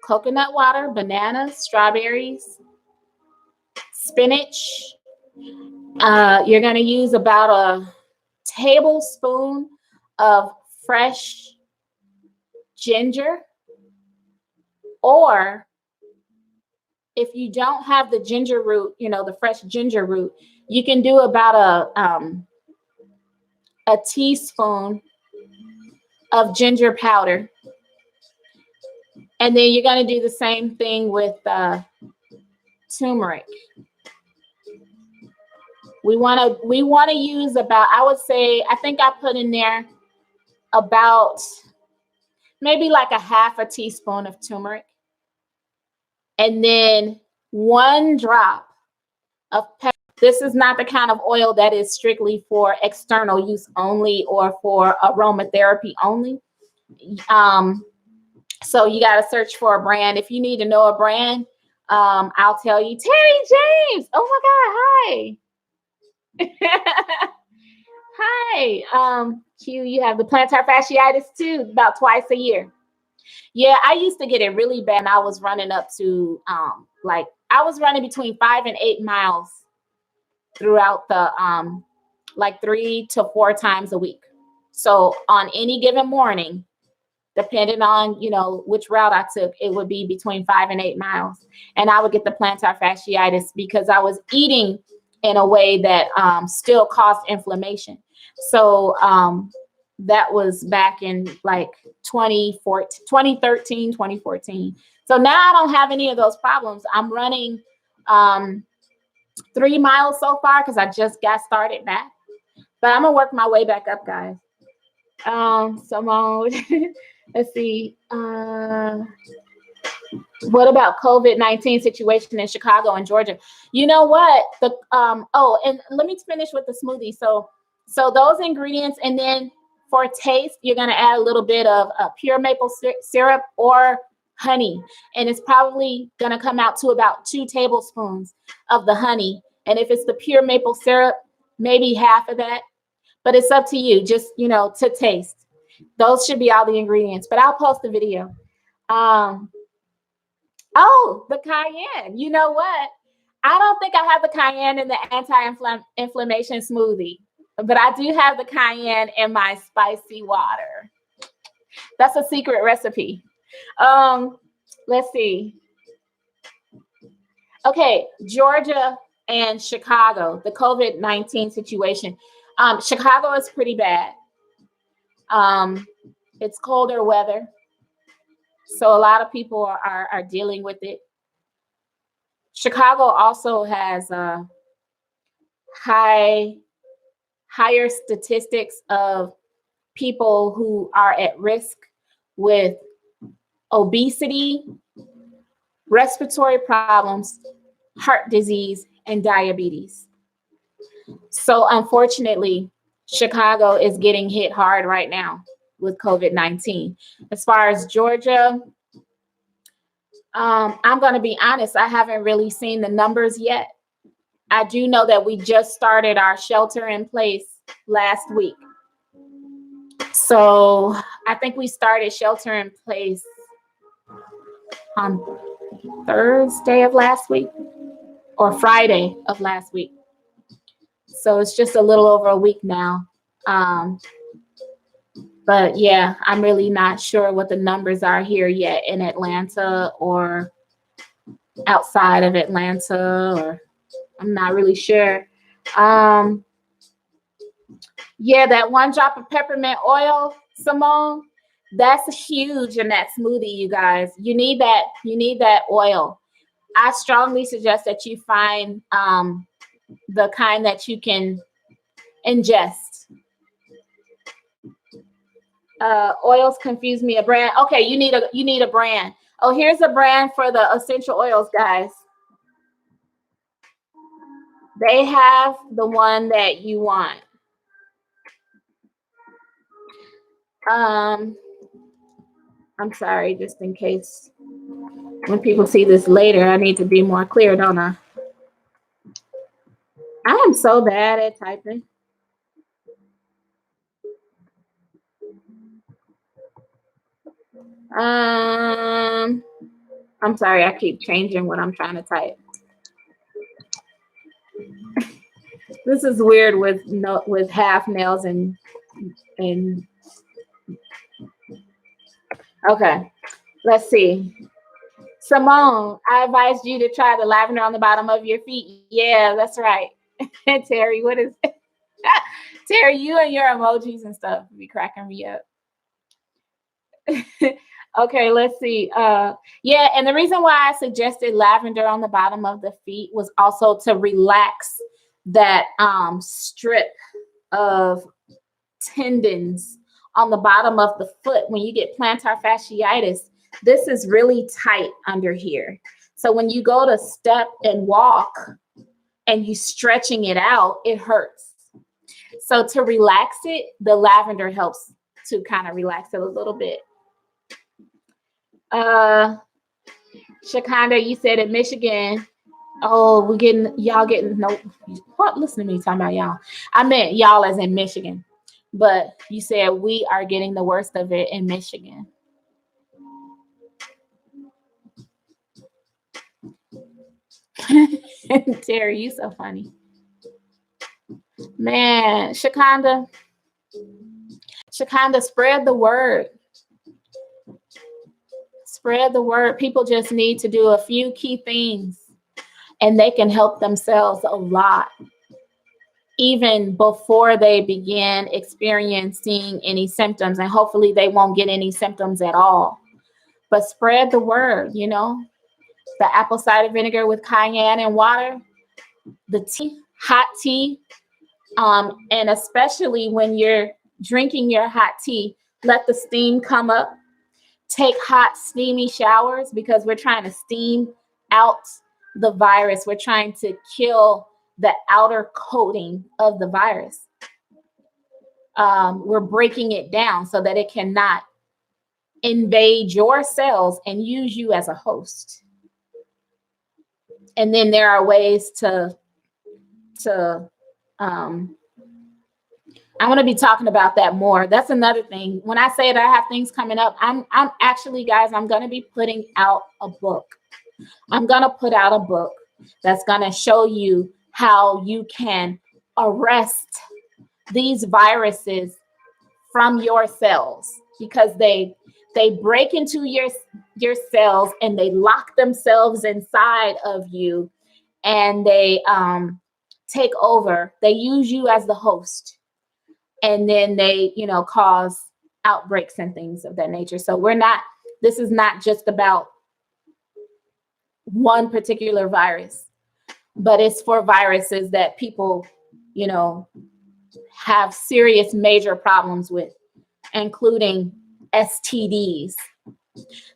Coconut water, bananas, strawberries, spinach. You're going to use about a tablespoon of fresh ginger, or if you don't have the ginger root, the fresh ginger root, you can do about a teaspoon of ginger powder. And then you're going to do the same thing with turmeric. We want to use about, I would say, I think I put in there about maybe like a 1/2 teaspoon of turmeric. And then 1 drop of pepper. This is not the kind of oil that is strictly for external use only or for aromatherapy only. So you got to search for a brand. If you need to know a brand, I'll tell you. Terry James. Oh my God. Hi. Hi. Q, you have the plantar fasciitis too, about twice a year. Yeah, I used to get it really bad. And I was running up to I was running between 5 and 8 miles throughout the 3 to 4 times a week. So on any given morning, depending on which route I took, it would be between 5 and 8 miles, and I would get the plantar fasciitis because I was eating in a way that still caused inflammation. So that was back in 2013, 2014. So now I don't have any of those problems. I'm running 3 miles so far because I just got started back, but I'm gonna work my way back up, guys. Simone, let's see. What about COVID-19 situation in Chicago and Georgia? You know what? And let me finish with the smoothie. So those ingredients, and then for taste, you're gonna add a little bit of pure maple syrup or honey, and it's probably gonna come out to about 2 tablespoons of the honey. And if it's the pure maple syrup, maybe half of that. But it's up to you, just to taste. Those should be all the ingredients. But I'll post the video. Oh, the cayenne. You know what? I don't think I have the cayenne in the anti-inflammation smoothie, but I do have the cayenne in my spicy water. That's a secret recipe. Let's see. Okay, Georgia and Chicago, the COVID-19 situation. Chicago is pretty bad. It's colder weather, so a lot of people are dealing with it. Chicago also has higher statistics of people who are at risk with obesity, respiratory problems, heart disease, and diabetes. So unfortunately, Chicago is getting hit hard right now with COVID-19. As far as Georgia, I'm going to be honest, I haven't really seen the numbers yet. I do know that we just started our shelter in place last week. So I think we started shelter in place on Thursday of last week or Friday of last week. So it's just a little over a week now. But yeah, I'm really not sure what the numbers are here yet in Atlanta or outside of Atlanta, or I'm not really sure. Yeah, that 1 drop of peppermint oil, Simone, that's huge in that smoothie, you guys. You need that oil. I strongly suggest that you find the kind that you can ingest. Oils confuse me. A brand. Okay, you need a brand. Oh, here's a brand for the essential oils, guys. They have the one that you want. I'm sorry, just in case when people see this later, I need to be more clear, don't I? I am so bad at typing. I'm sorry, I keep changing what I'm trying to type. This is weird with half nails and okay. Let's see. Simone, I advised you to try the lavender on the bottom of your feet. Yeah, that's right. Terry, what is Terry, you and your emojis and stuff be cracking me up. Okay, let's see. Yeah, and the reason why I suggested lavender on the bottom of the feet was also to relax that strip of tendons on the bottom of the foot. When you get plantar fasciitis, this is really tight under here. So when you go to step and walk and you stretching it out, it hurts. So to relax it, the lavender helps to kind of relax it a little bit. Shakanda, you said in Michigan. Oh, y'all getting no. What? Listen to me talking about y'all. I meant y'all as in Michigan, but you said we are getting the worst of it in Michigan. Terry, you so funny. Man, Shakanda, spread the word. Spread the word. People just need to do a few key things and they can help themselves a lot, even before they begin experiencing any symptoms. And hopefully they won't get any symptoms at all. But spread the word, the apple cider vinegar with cayenne and water, the tea, hot tea, and especially when you're drinking your hot tea, let the steam come up. Take hot, steamy showers because we're trying to steam out the virus. We're trying to kill the outer coating of the virus. We're breaking it down so that it cannot invade your cells and use you as a host. And then there are ways to I'm going to be talking about that more. That's another thing. When I say that I have things coming up, I'm actually, guys, I'm going to be putting out a book. I'm going to put out a book that's going to show you how you can arrest these viruses from your cells, because they break into your cells and they lock themselves inside of you, and they take over. They use you as the host, and then they cause outbreaks and things of that nature. So this is not just about one particular virus, but it's for viruses that people have serious major problems with, including STDs.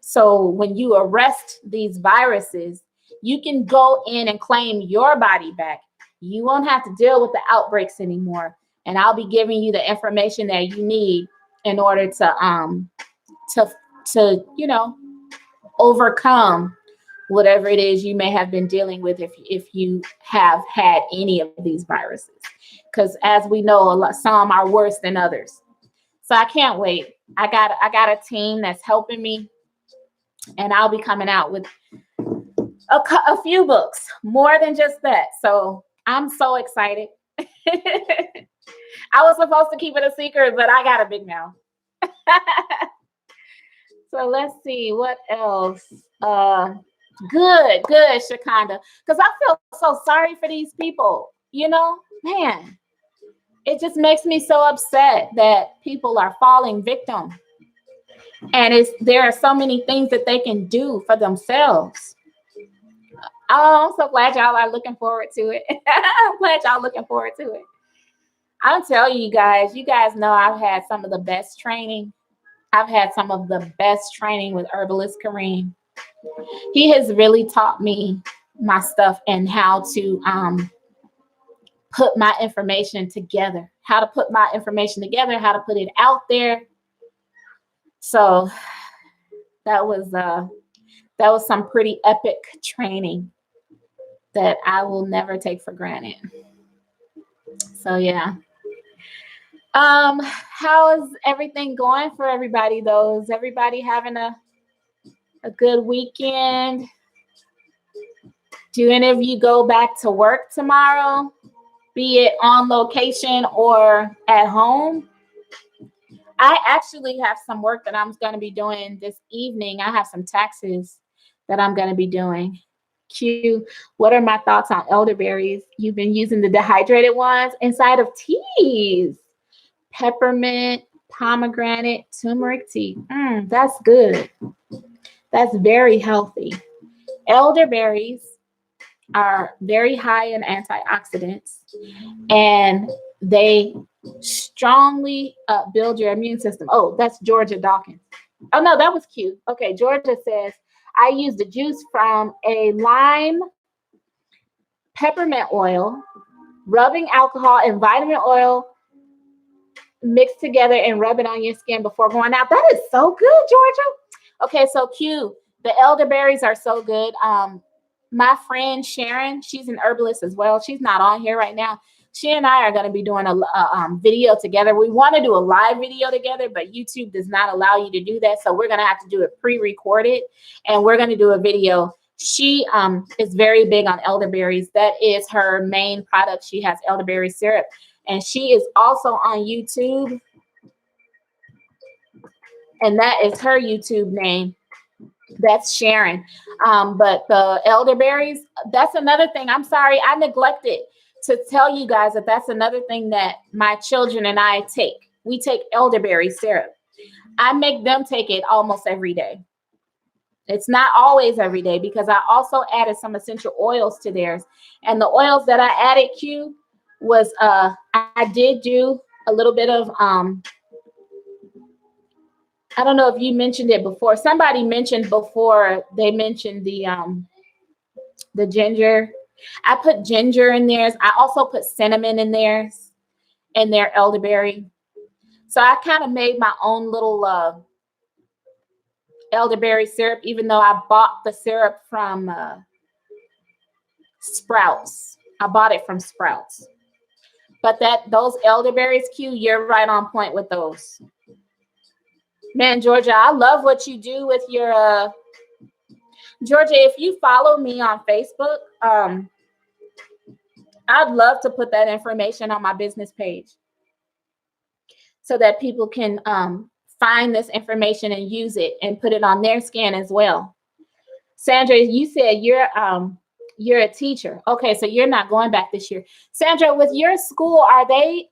So when you arrest these viruses, You can go in and claim your body back. You won't have to deal with the outbreaks anymore. And I'll be giving you the information that you need in order to overcome whatever it is you may have been dealing with if you have had any of these viruses. Because as we know, some are worse than others. So I can't wait. I got a team that's helping me, and I'll be coming out with a few books, more than just that. So I'm so excited. I was supposed to keep it a secret, but I got a big mouth. So let's see what else. Good, Shakanda. Because I feel so sorry for these people. Man, it just makes me so upset that people are falling victim. And there are so many things that they can do for themselves. Oh, I'm so glad y'all are looking forward to it. I'm glad y'all looking forward to it. I'll tell you guys know I've had some of the best training. I've had some of the best training with herbalist Kareem. He has really taught me my stuff and how to put my information together, how to put it out there. So that was some pretty epic training that I will never take for granted. So yeah. How is everything going for everybody though? Is everybody having a good weekend? Do any of you go back to work tomorrow, be it on location or at home? I actually have some work that I'm going to be doing this evening. I have some taxes that I'm going to be doing. Q, what are my thoughts on elderberries? You've been using the dehydrated ones inside of teas. Peppermint, pomegranate, turmeric tea. That's good. That's very healthy. Elderberries are very high in antioxidants, and they strongly build your immune system. Oh, that's Georgia Dawkins. Oh, no, that was cute. Okay, Georgia says, I use the juice from a lime, peppermint oil, rubbing alcohol, and vitamin oil mixed together and rub it on your skin before going out. That is so good, Georgia. Okay, so cute. The elderberries are so good. My friend Sharon, she's an herbalist as well. She's not on here right now. She and I are going to be doing a video together. We want to do a live video together, but YouTube does not allow you to do that. So we're going to have to do it pre-recorded, and we're going to do a video. She is very big on elderberries. That is her main product. She has elderberry syrup, and she is also on YouTube. And that is her YouTube name. That's Sharon. But the elderberries, that's another thing. I'm sorry, I neglected to tell you guys that that's another thing that my children and I take. We take elderberry syrup. I make them take it almost every day. It's not always every day because I also added some essential oils to theirs. And the oils that I added, Q, was I did do a little bit of I don't know if you mentioned it before. Somebody mentioned before, they mentioned the ginger. I put ginger in theirs. I also put cinnamon in theirs, in their elderberry. So I kind of made my own little elderberry syrup, even though I bought the syrup from Sprouts. I bought it from Sprouts. But those elderberries, Q, you're right on point with those. Man, Georgia, I love what you do with your Georgia, if you follow me on Facebook, I'd love to put that information on my business page so that people can find this information and use it and put it on their skin as well. Sandra, you said you're a teacher. Okay, so you're not going back this year. Sandra, with your school, are they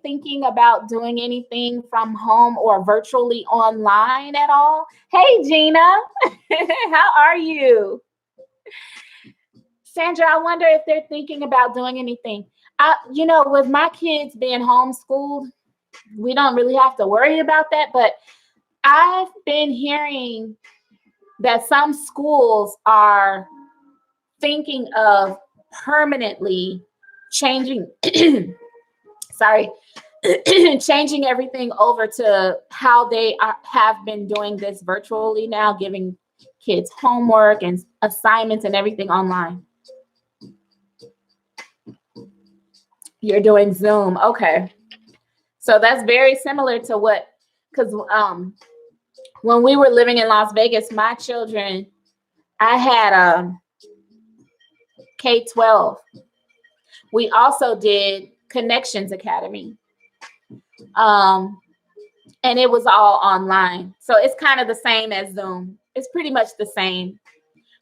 thinking about doing anything from home or virtually online at all? Hey, Gina, how are you? Sandra, I wonder if they're thinking about doing anything. With my kids being homeschooled, we don't really have to worry about that. But I've been hearing that some schools are thinking of permanently changing, sorry, changing everything over to how they have been doing this virtually now, giving kids homework and assignments and everything online. You're doing Zoom. Okay. So that's very similar to what, because when we were living in Las Vegas, my children, I had K-12. We also did Connections Academy. And it was all online. So it's kind of the same as Zoom. It's pretty much the same.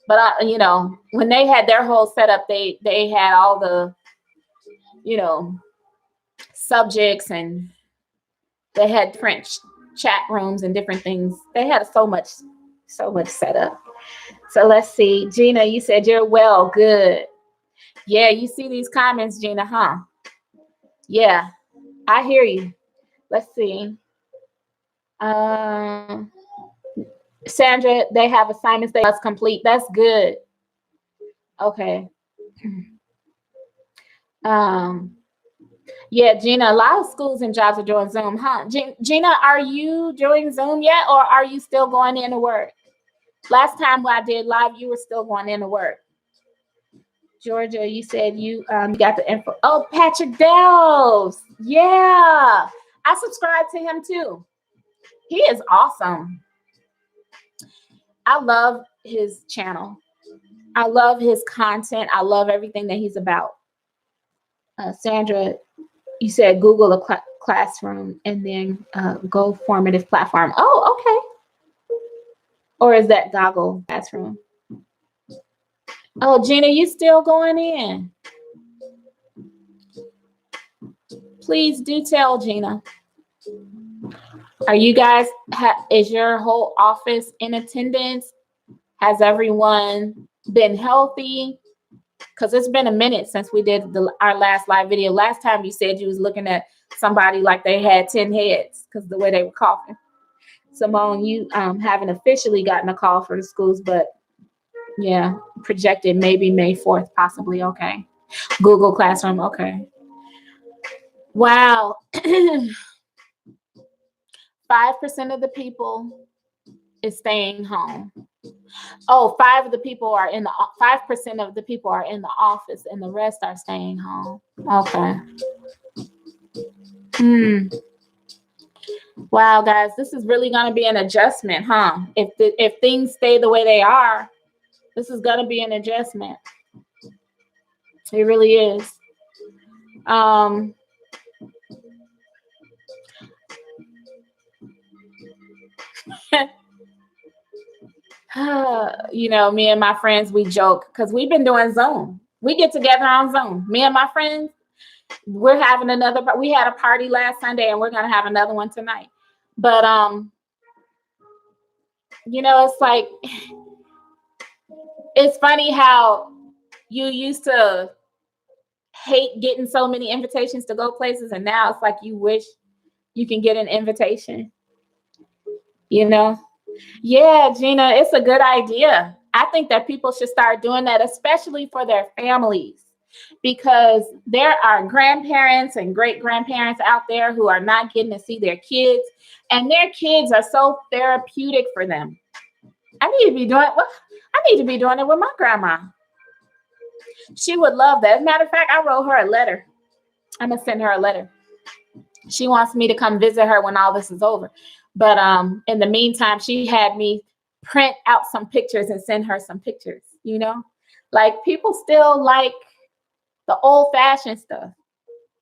But, you know, when they had their whole setup, they had all the, you know, subjects, and they had French chat rooms and different things. They had so much set up. So let's see. Gina, you said you're well. Good. Yeah, you see these comments, Gina, huh? Yeah, I hear you. Let's see. Sandra, they have assignments they must complete. That's good. Okay. Yeah, Gina, a lot of schools and jobs are doing Zoom, huh? Gina, are you doing Zoom yet, or are you still going into work? Last time I did live, you were still going into work. Georgia, you said you got the info. Oh, Patrick Delves. Yeah. I subscribe to him too. He is awesome. I love his channel. I love his content. I love everything that he's about. Sandra, you said Google a classroom and then Go formative platform. Oh, okay. Or is that Goggle classroom? Oh, Gina, you still going in? Please do tell Gina. Are you guys, is your whole office in attendance? Has everyone been healthy? Because it's been a minute since we did our last live video. Last time you said you was looking at somebody like they had 10 heads because the way they were coughing. Simone, you haven't officially gotten a call for the schools, but yeah, projected maybe May 4th, possibly. Okay. Google Classroom. Okay. Wow. 5% of the people is staying home. Oh, 5% of the people are in the office, and the rest are staying home. Okay. Wow, guys, this is really going to be an adjustment, huh? If things stay the way they are, this is going to be an adjustment. It really is. You know, me and my friends, we joke because we've been doing Zoom. We get together on Zoom. Me and my friends, we're having we had a party last Sunday and we're going to have another one tonight. But, you know, it's like, it's funny how you used to hate getting so many invitations to go places, and now it's like you wish you can get an invitation, you know? Yeah, Gina, it's a good idea. I think that people should start doing that, especially for their families, because there are grandparents and great-grandparents out there who are not getting to see their kids, and their kids are so therapeutic for them. I need to be doing it with my grandma. She would love that. As a matter of fact, I wrote her a letter. I'm going to send her a letter. She wants me to come visit her when all this is over. But in the meantime, she had me print out some pictures and send her some pictures, you know? Like, people still like the old-fashioned stuff.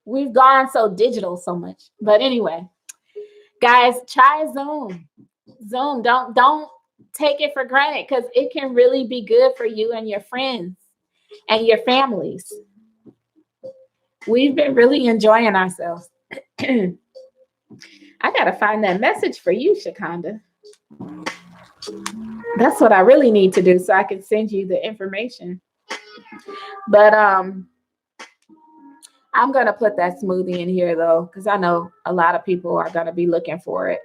We've gone so digital so much. But anyway, guys, try Zoom. Zoom, don't take it for granted, because it can really be good for you and your friends and your families. We've been really enjoying ourselves. I gotta find that message for you, Shakonda. That's what I really need to do so I can send you the information. But I'm gonna put that smoothie in here though, because I know a lot of people are gonna be looking for it.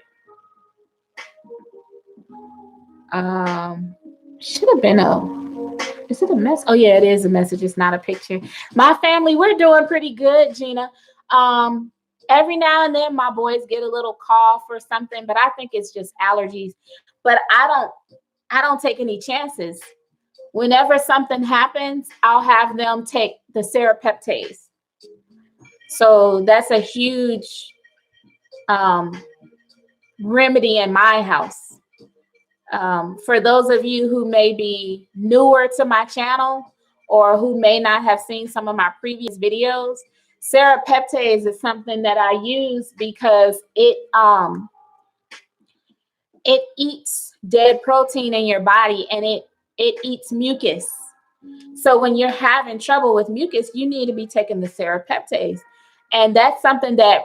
Should have been Is it a mess? Oh yeah, it is a message. It's not a picture. My family, we're doing pretty good, Gina. Um, every now and then my boys get a little cough or something, but I think it's just allergies. But I don't take any chances. Whenever something happens, I'll have them take the serapeptase. So that's a huge um, remedy in my house. For those of you who may be newer to my channel or who may not have seen some of my previous videos, serapeptase is something that I use because it eats dead protein in your body, and it eats mucus. So when you're having trouble with mucus, you need to be taking the serapeptase. And that's something that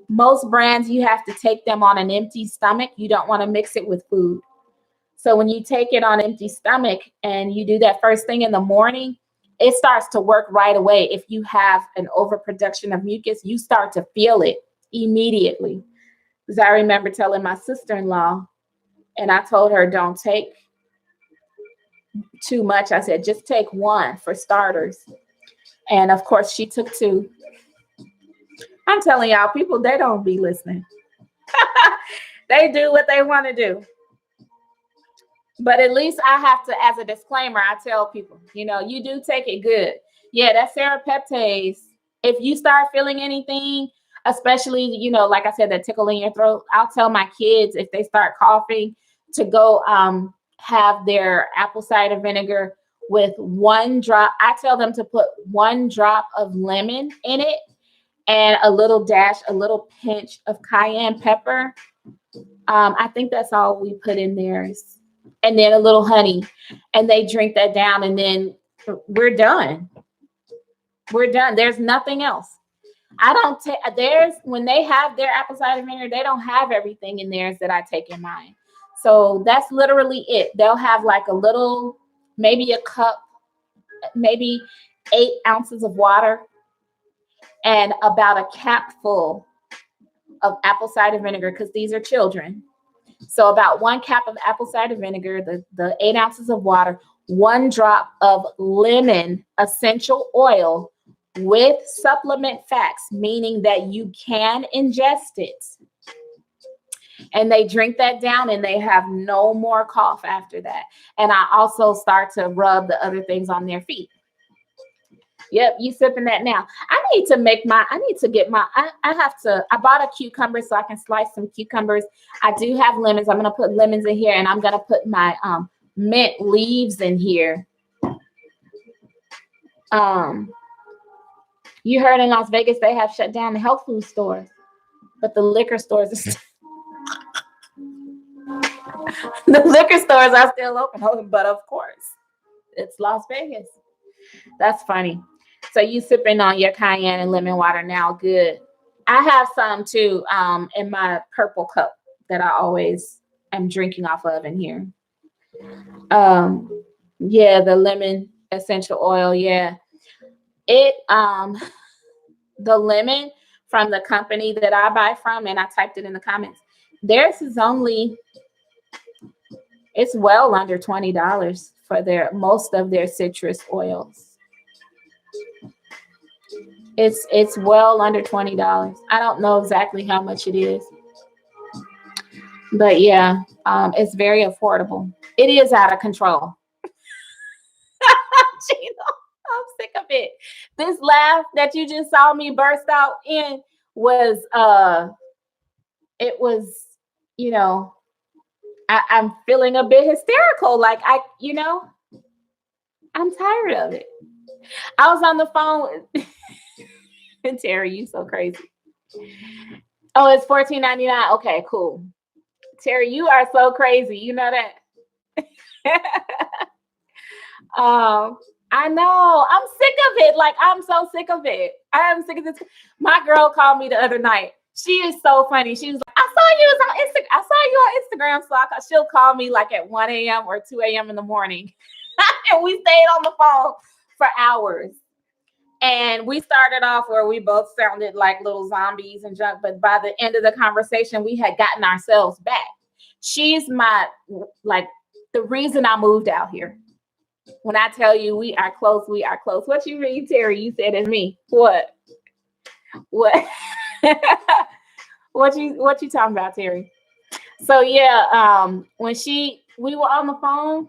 most brands, you have to take them on an empty stomach. You don't want to mix it with food. So when you take it on empty stomach and you do that first thing in the morning, it starts to work right away. If you have an overproduction of mucus, you start to feel it immediately. Because I remember telling my sister-in-law, and I told her, don't take too much. I said, just take one for starters. And of course, she took two. I'm telling y'all, people, they don't be listening. They do what they want to do. But at least I have to, as a disclaimer, I tell people, you do take it good. Yeah, that serapeptase, if you start feeling anything, especially, like I said, that tickle in your throat, I'll tell my kids if they start coughing to go have their apple cider vinegar with 1 drop. I tell them to put 1 drop of lemon in it and a little pinch of cayenne pepper. I think that's all we put in there. And then a little honey, and they drink that down, and then we're done. We're done. There's nothing else. I don't take when they have their apple cider vinegar, they don't have everything in theirs that I take in mine. So that's literally it. They'll have like a little, maybe a cup, maybe 8 ounces of water, and about a cap full of apple cider vinegar, because these are children. So about 1 cap of apple cider vinegar, the 8 ounces of water, 1 drop of lemon essential oil with supplement facts, meaning that you can ingest it. And they drink that down, and they have no more cough after that. And I also start to rub the other things on their feet. Yep, you sipping that now. I bought a cucumber so I can slice some cucumbers. I do have lemons. I'm going to put lemons in here, and I'm going to put my mint leaves in here. You heard in Las Vegas, they have shut down the health food stores, but the liquor stores the liquor stores are still open. But of course, it's Las Vegas. That's funny. So you sipping on your cayenne and lemon water now. Good. I have some too in my purple cup that I always am drinking off of in here. Yeah, the lemon essential oil. Yeah. The lemon from the company that I buy from, and I typed it in the comments, theirs is it's well under $20 for most of their citrus oils. It's well under $20. I don't know exactly how much it is, but yeah, it's very affordable. It is out of control. Gina, I'm sick of it. This laugh that you just saw me burst out in was I'm feeling a bit hysterical. Like I'm tired of it. I was on the phone with and Terry, you so crazy. Oh, it's $14.99. Okay, cool. Terry, you are so crazy. You know that. I know. I'm sick of it. Like, I'm so sick of it. I am sick of this. My girl called me the other night. She is so funny. She was like, I saw you on Instagram. I saw you on Instagram. So she'll call me like at 1 a.m. or 2 a.m. in the morning. And we stayed on the phone for hours. And we started off where we both sounded like little zombies and junk. But by the end of the conversation, we had gotten ourselves back. She's the reason I moved out here. When I tell you we are close, we are close. What you read, Terry? You said it's me. What? What? What you talking about, Terry? So yeah, when we were on the phone,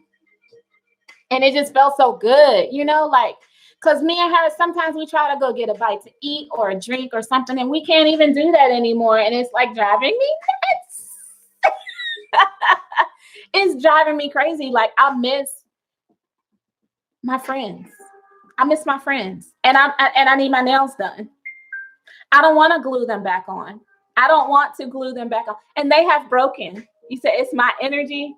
and it just felt so good, like, because me and her, sometimes we try to go get a bite to eat or a drink or something, and we can't even do that anymore. And it's like driving me nuts. It's driving me crazy. Like, I miss my friends. And I need my nails done. I don't want to glue them back on. And they have broken. You said it's my energy.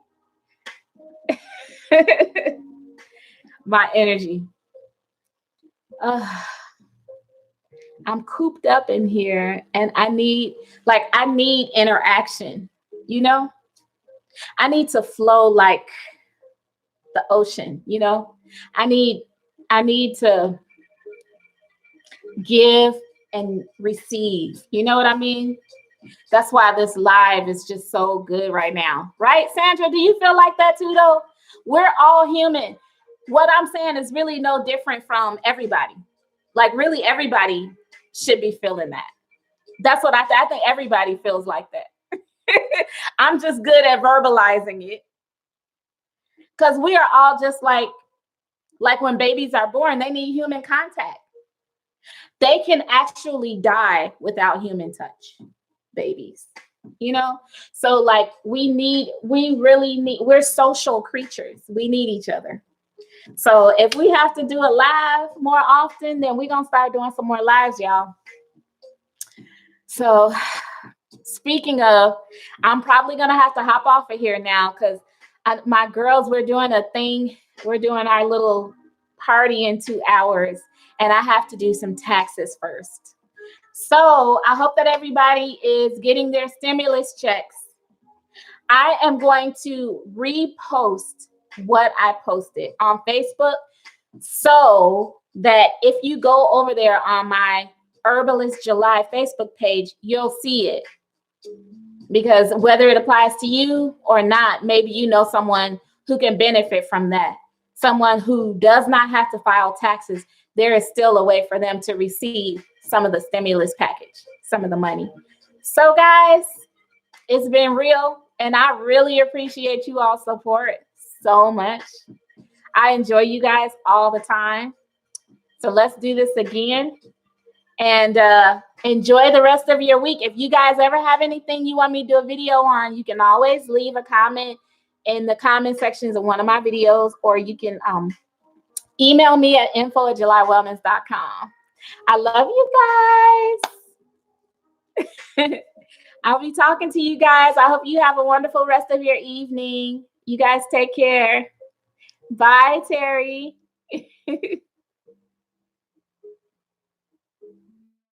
My energy. I'm cooped up in here, and I need interaction. I need to flow like the ocean. I need to give and receive. You know what I mean? That's why this live is just so good right now. Right, Sandra? Do you feel like that too, though? We're all human. What I'm saying is really no different from everybody. Like, really, everybody should be feeling that. That's what I think everybody feels like that. I'm just good at verbalizing it. Because we are all just like when babies are born, they need human contact. They can actually die without human touch, babies. So like we're social creatures. We need each other. So if we have to do a live more often, then we're going to start doing some more lives, y'all. So speaking of, I'm probably going to have to hop off of here now because my girls, we're doing a thing. We're doing our little party in 2 hours, and I have to do some taxes first. So I hope that everybody is getting their stimulus checks. I am going to repost what I posted on Facebook so that if you go over there on my Herbalist July Facebook page, you'll see it. Because whether it applies to you or not, maybe you know someone who can benefit from that. Someone who does not have to file taxes, there is still a way for them to receive some of the stimulus package, some of the money. So guys, it's been real, and I really appreciate you all support so much. I enjoy you guys all the time. So let's do this again, and enjoy the rest of your week. If you guys ever have anything you want me to do a video on, you can always leave a comment in the comment sections of one of my videos, or you can email me at info@JulyWellness.com. I love you guys. I'll be talking to you guys. I hope you have a wonderful rest of your evening. You guys take care. Bye, Terry.